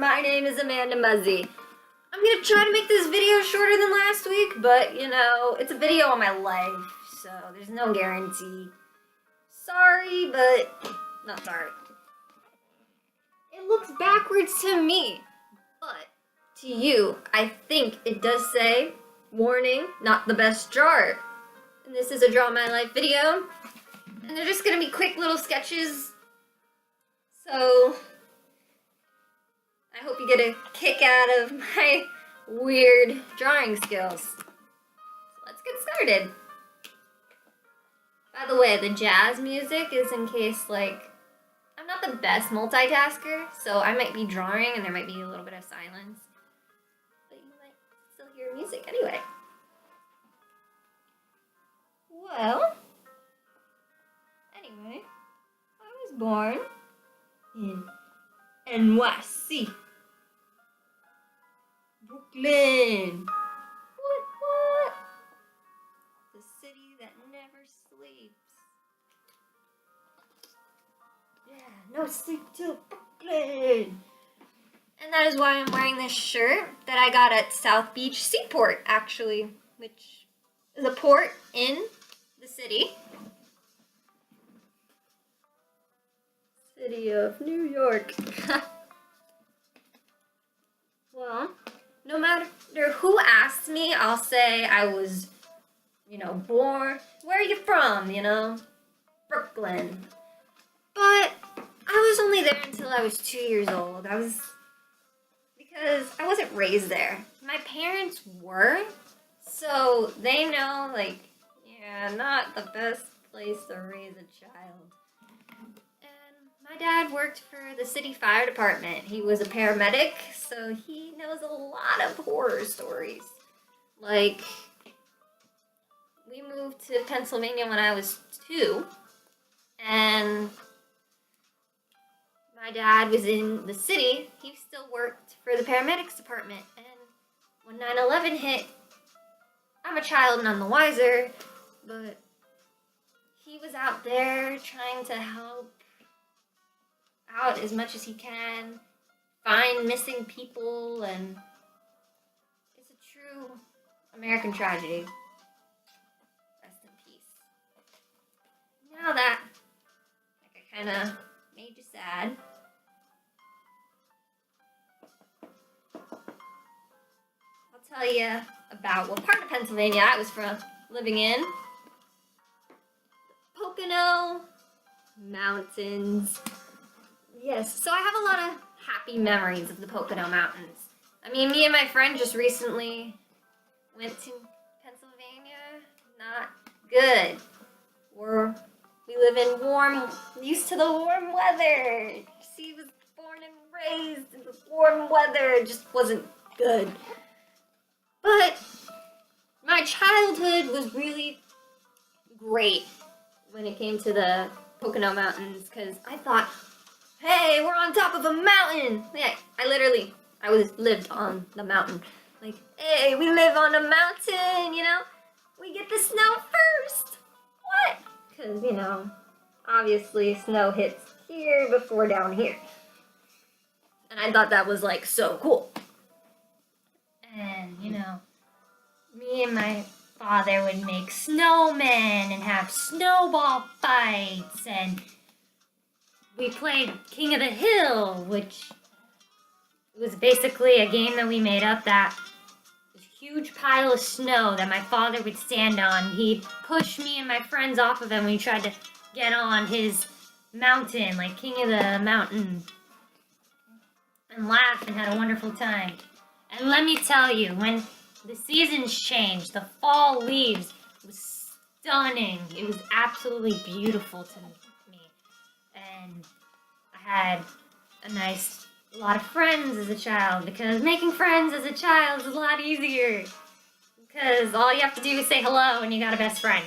my name is Amanda Muzzy. I'm gonna try to make this video shorter than last week, but you know, it's a video on my life, so there's no guarantee. Sorry, but not sorry. It looks backwards to me, but to you, I think it does say, warning, not the best drawer. And this is a Draw My Life video, and they're just gonna be quick little sketches, so I hope you get a kick out of my weird drawing skills. So let's get started. By the way, the jazz music is in case, like, I'm not the best multitasker, so I might be drawing and there might be a little bit of silence, but you might still hear music anyway. Well, anyway, I was born in NYC, Brooklyn. What? The city that never sleeps. Yeah, no sleep till Brooklyn. And that is why I'm wearing this shirt that I got at South Beach Seaport, actually, which is a port in the city. City of New York. Well, no matter who asks me, I'll say I was, born. Where are you from? Brooklyn. But I was only there until I was 2 years old. Because I wasn't raised there. My parents were, so they know, not the best place to raise a child. My dad worked for the city fire department. He was a paramedic, so he knows a lot of horror stories. Like, we moved to Pennsylvania when I was 2, and my dad was in the city. He still worked for the paramedics department, and when 9/11 hit, I'm a child, none the wiser, but he was out there trying to help out as much as he can, find missing people, and it's a true American tragedy. Rest in peace. Now that, I kind of made you sad, I'll tell you about what part of Pennsylvania I was living in. Pocono Mountains. Yes, so I have a lot of happy memories of the Pocono Mountains. I mean, me and my friend just recently went to Pennsylvania. Not good. We live in used to the warm weather. She was born and raised in the warm weather. It just wasn't good. But my childhood was really great when it came to the Pocono Mountains, because I thought, hey, we're on top of a mountain. Yeah, I lived on the mountain. Like, hey, we live on a mountain, we get the snow first. What? Because, obviously snow hits here before down here. And I thought that was, so cool. And, me and my father would make snowmen and have snowball fights, and we played King of the Hill, which was basically a game that we made up that was a huge pile of snow that my father would stand on. He'd push me and my friends off of him when we tried to get on his mountain, like King of the Mountain, and laugh and had a wonderful time. And let me tell you, when the seasons changed, the fall leaves was stunning. It was absolutely beautiful to me. And I had a lot of friends as a child, because making friends as a child is a lot easier. Because all you have to do is say hello and you got a best friend.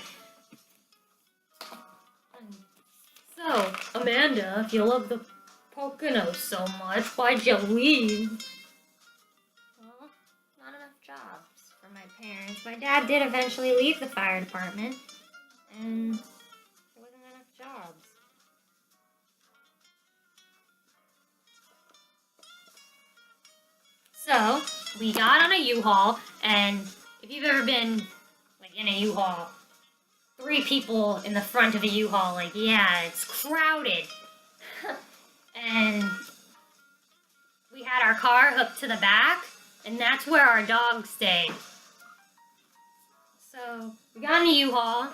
So, Amanda, if you love the Poconos so much, why'd you leave? Well, not enough jobs for my parents. My dad did eventually leave the fire department, and there wasn't enough jobs. So we got on a U-Haul, and if you've ever been like in a U-Haul, 3 people in the front of a U-Haul, like, yeah, it's crowded. And we had our car hooked to the back, and that's where our dog stayed. So we got in a U-Haul.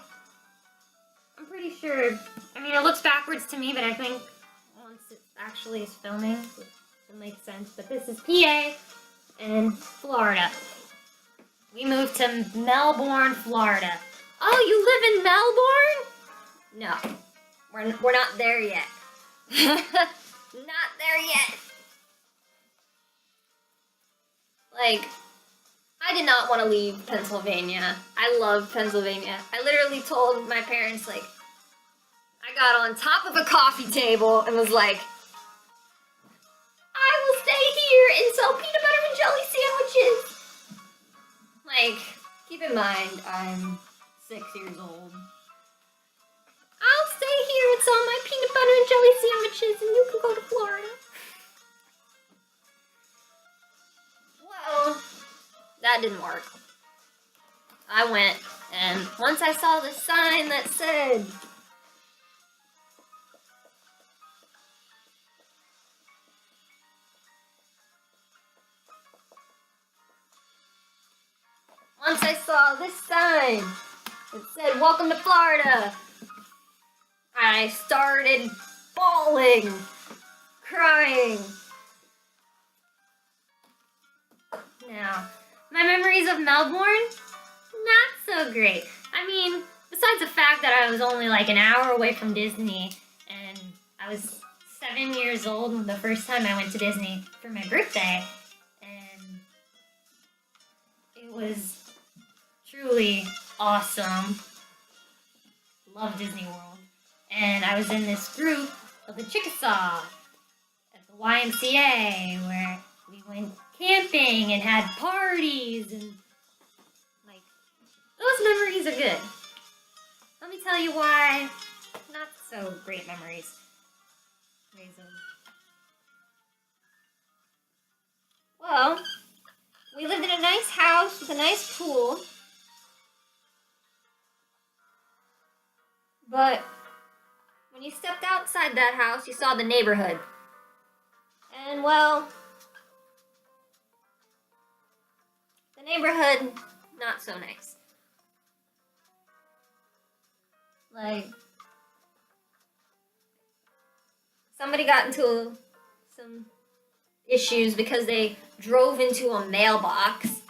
I'm pretty sure, I mean, it looks backwards to me, but I think once it actually is filming, it'll make sense. But this is PA and Florida. We moved to Melbourne, Florida. Oh, you live in Melbourne? No, we're not there yet. Not there yet. Like, I did not want to leave Pennsylvania. I love Pennsylvania. I literally told my parents, like, I got on top of a coffee table and was like, I will stay here and sell peanut butter and jelly sandwiches. Like, keep in mind, I'm 6 years old. I'll stay here and sell my peanut butter and jelly sandwiches and you can go to Florida. Well, that didn't work. I went, and once I saw the sign that said, once I saw this sign that said, welcome to Florida, I started bawling, crying. Now, my memories of Melbourne, not so great. I mean, besides the fact that I was only like an hour away from Disney, and I was 7 years old the first time I went to Disney for my birthday, and it was truly awesome. Love Disney World. And I was in this group of the Chickasaw at the YMCA where we went camping and had parties, and like, those memories are good. Let me tell you why not so great memories. Well, we lived in a nice house with a nice pool, but when you stepped outside that house, you saw the neighborhood. And well, the neighborhood, not so nice. Like, somebody got into some issues because they drove into a mailbox,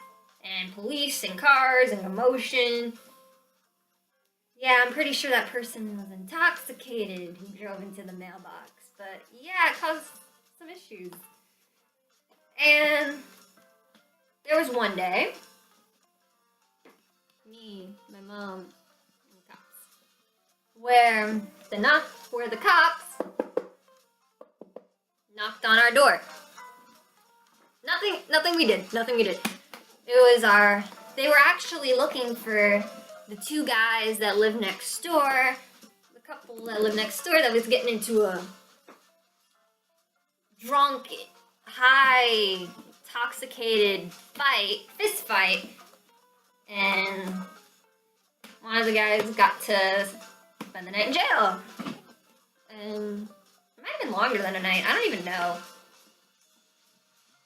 and police and cars and commotion. Yeah, I'm pretty sure that person was intoxicated who drove into the mailbox. But yeah, it caused some issues. And there was one day, me, my mom, and the cops, where the cops knocked on our door. Nothing we did. They were actually looking for the 2 guys that lived next door, the couple that lived next door that was getting into a drunk, high, intoxicated fist fight, and one of the guys got to spend the night in jail. And it might have been longer than a night, I don't even know.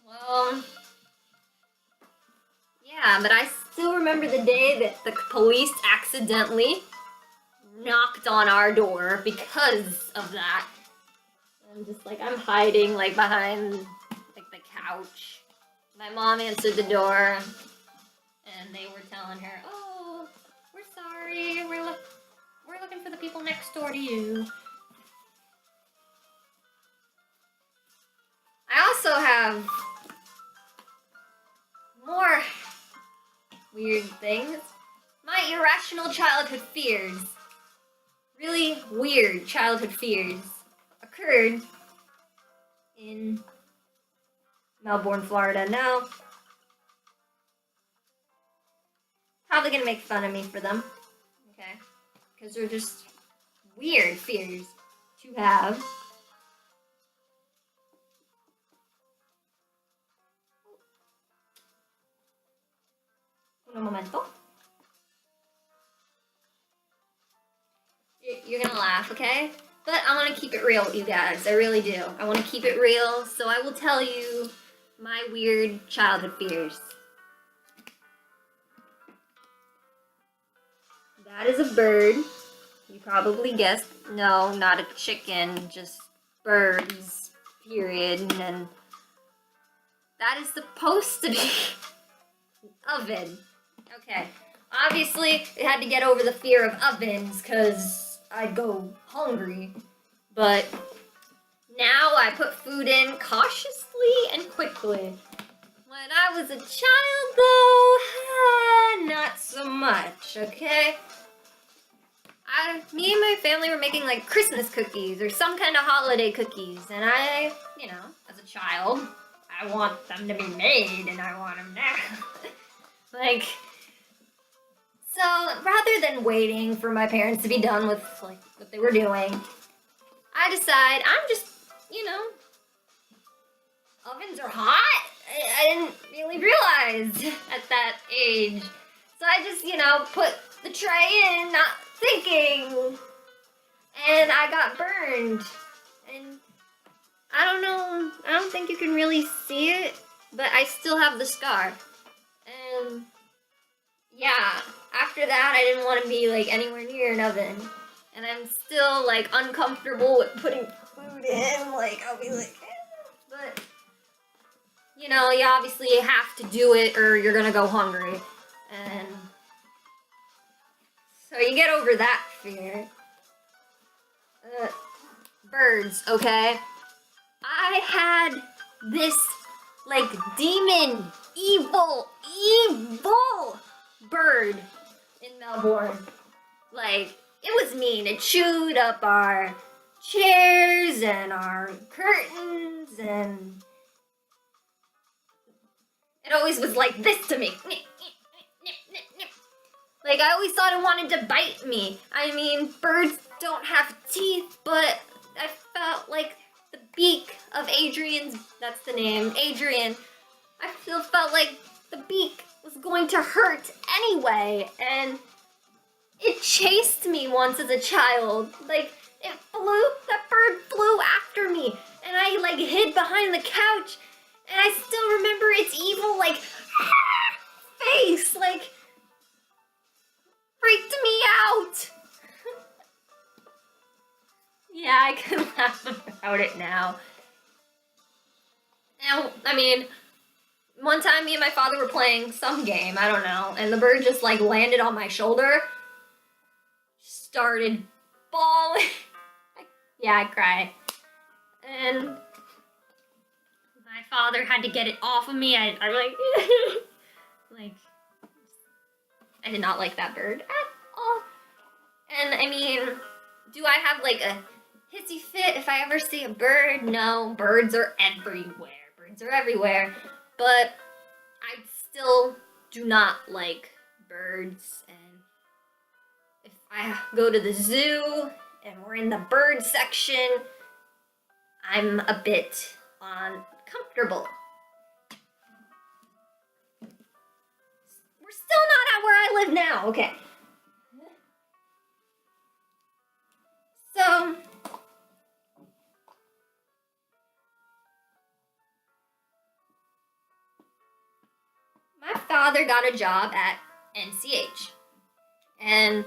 Well, yeah, but I still remember the day that the police accidentally knocked on our door because of that. I'm hiding, like, behind, like, the couch. My mom answered the door, and they were telling her, oh, we're sorry, we're looking for the people next door to you. I also have more weird things. My irrational childhood fears, really weird childhood fears, occurred in Melbourne, Florida. Now, probably gonna make fun of me for them, okay? Because they're just weird fears to have. laugh, okay? But I want to keep it real with you guys. I really do. I want to keep it real, so I will tell you my weird childhood fears. That is a bird. You probably guessed. No, not a chicken, just birds, period. And that is supposed to be oven. Okay. Obviously, they had to get over the fear of ovens because I'd go hungry. But now I put food in cautiously and quickly. When I was a child, though, not so much, okay? Me and my family were making like Christmas cookies or some kind of holiday cookies, and I, you know, as a child, I want them to be made and I want them now. Like, so rather than waiting for my parents to be done with like what they were doing, I decide I'm just, you know, ovens are hot. I didn't really realize at that age. So I just, you know, put the tray in, not thinking, and I got burned. And I don't know, I don't think you can really see it, but I still have the scar. And yeah, after that I didn't want to be like anywhere near an oven. And I'm still like uncomfortable with putting food in, like I'll be like, but you know, you obviously have to do it or you're gonna go hungry. And so you get over that fear. Birds, okay? I had this, like, demon, evil bird in Melbourne. Like, it was mean. It chewed up our chairs and our curtains, and it always was like this to me. Like, I always thought it wanted to bite me. I mean, birds don't have teeth, but I felt like the beak of Adrian's, that's the name, Adrian, I felt like the beak was going to hurt anyway, and it chased me once as a child. Like, that bird flew after me, and I, like, hid behind the couch, and I still remember its evil, like, face, like, freaked me out. Yeah, I can laugh about it now. And, I mean, one time me and my father were playing some game, I don't know, and the bird just, like, landed on my shoulder, started bawling. Yeah, I cried. And my father had to get it off of me. I like, I did not like that bird at all. And I mean, do I have like a hissy fit if I ever see a bird? No, birds are everywhere. Birds are everywhere. But I still do not like birds. And if I go to the zoo and we're in the bird section, I'm a bit uncomfortable. We're still not at where I live now, okay. So, my father got a job at NCH, and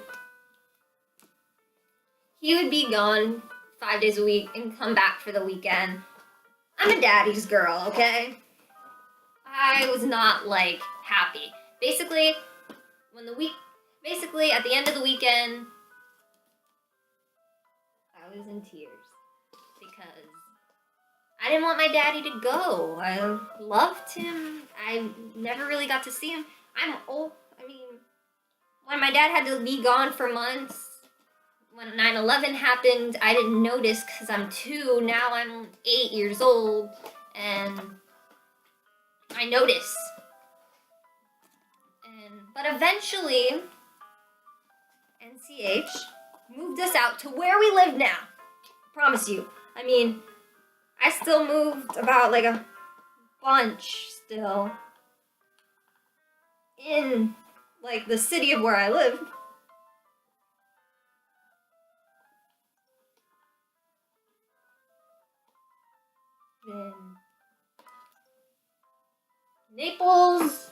he would be gone 5 days a week and come back for the weekend. I'm a daddy's girl, okay? I was not, like, happy. Basically, at the end of the weekend, I was in tears because I didn't want my daddy to go. I loved him. I never really got to see him. I'm old. I mean, when my dad had to be gone for months, when 9/11 happened, I didn't notice because I'm 2. Now I'm 8 years old, and I notice. But eventually, NCH moved us out to where we live now. Promise you. I mean, I still moved about like a bunch still in like the city of where I live. in Naples,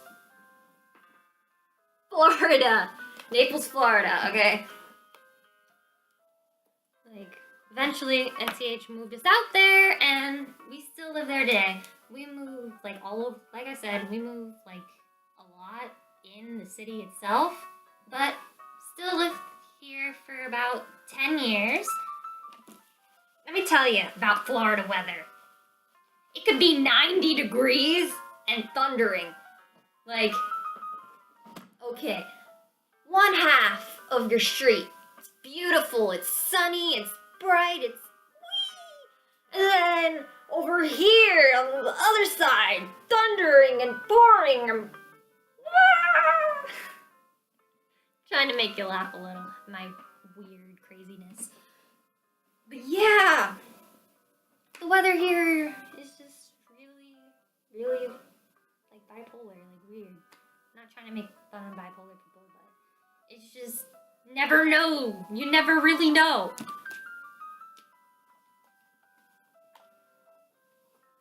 Florida. Naples, Florida, okay? Like, eventually, NCH moved us out there, and we still live there today. We moved, like, all over, like I said, we moved, like, a lot in the city itself, but still lived here for about 10 years. Let me tell you about Florida weather. It could be 90 degrees and thundering. Like, okay, one half of your street, it's beautiful, it's sunny, it's bright, it's wee. And then over here on the other side, thundering and pouring and trying to make you laugh a little, my weird craziness. But yeah, the weather here is just really like bipolar, like weird. I'm not trying to make fun of bipolar people, but it's just never know. You never really know.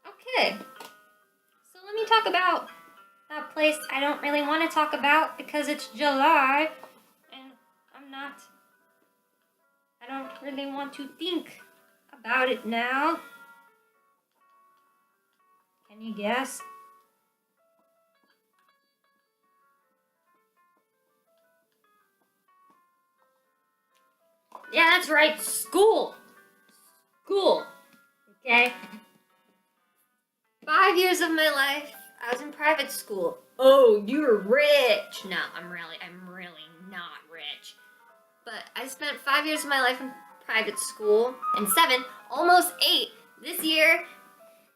Okay, so let me talk about that place I don't really want to talk about because it's July and I don't really want to think about it now. Can you guess? Yeah, that's right, school. School. Okay? 5 years of my life, I was in private school. Oh, you're rich. No, I'm really not rich. But I spent 5 years of my life in private school, and 7, almost 8. This year,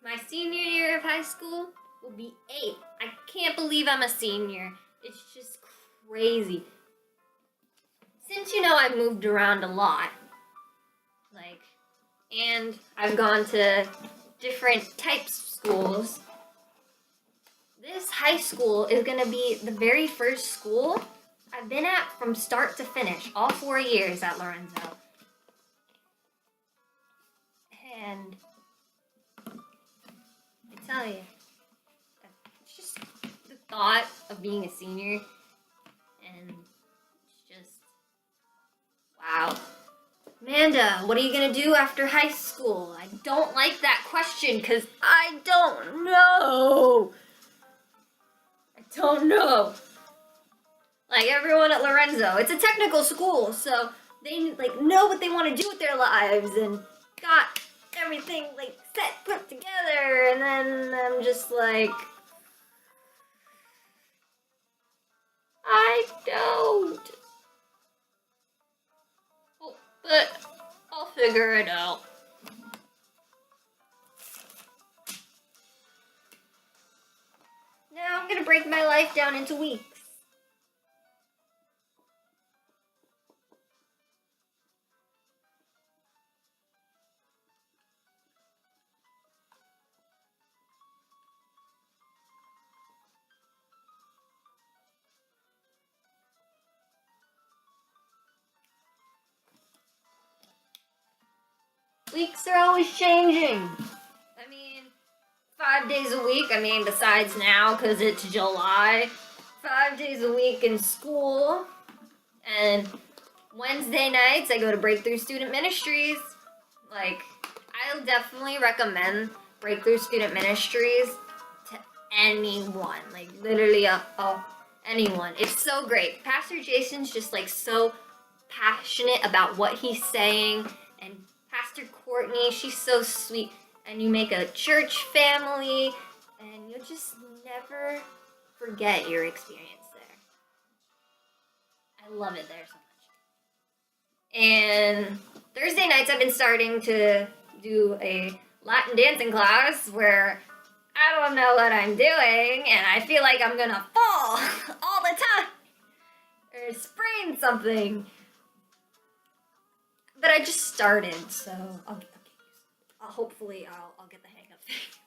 my senior year of high school will be 8. I can't believe I'm a senior. It's just crazy. Since you know I've moved around a lot, like, and I've gone to different types of schools, this high school is gonna be the very first school I've been at from start to finish, all 4 years at Lorenzo. And I tell you, it's just the thought of being a senior, and it's just, wow. Amanda, what are you gonna do after high school? I don't like that question because I don't know. I don't know. Like everyone at Lorenzo, it's a technical school, so they like know what they want to do with their lives and got everything like set, put together, and then I'm just like, I don't. Oh, but I'll figure it out. Now I'm gonna break my life down into weeks. Weeks are always changing. I mean, 5 days a week, I mean, besides now, because it's July, 5 days a week in school, and Wednesday nights I go to Breakthrough Student Ministries. Like, I'll definitely recommend Breakthrough Student Ministries to anyone. Like, literally, anyone. It's so great. Pastor Jason's just, like, so passionate about what he's saying, and Pastor Courtney, she's so sweet. And you make a church family, and you'll just never forget your experience there. I love it there so much. And Thursday nights I've been starting to do a Latin dancing class where I don't know what I'm doing, and I feel like I'm gonna fall all the time or sprain something. But I just started, so I'll get used. Hopefully I'll get the hang of things.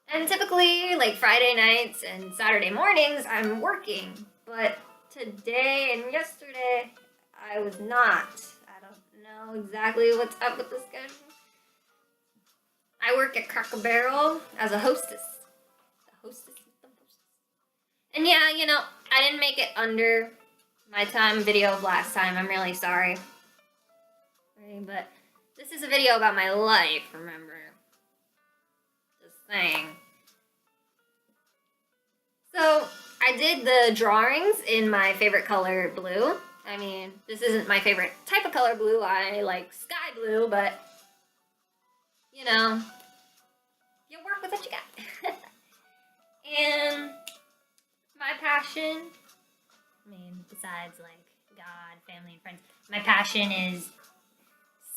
And typically, like Friday nights and Saturday mornings, I'm working. But today and yesterday, I was not. I don't know exactly what's up with the schedule. I I work at Cracker Barrel as a hostess. The hostess with the hostess. And yeah, you know, I didn't make it under my time video of last time. I'm really sorry. But this is a video about my life, remember? Just saying. So, I did the drawings in my favorite color, blue. I mean, this isn't my favorite type of color blue. I like sky blue, but, you know, you work with what you got. And my passion, I mean, besides, like, God, family, and friends, my passion is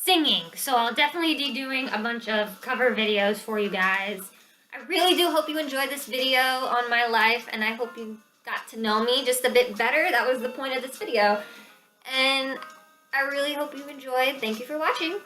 singing. So I'll definitely be doing a bunch of cover videos for you guys. I really do hope you enjoyed this video on my life, and I hope you got to know me just a bit better. That was the point of this video. And I really hope you enjoyed. Thank you for watching.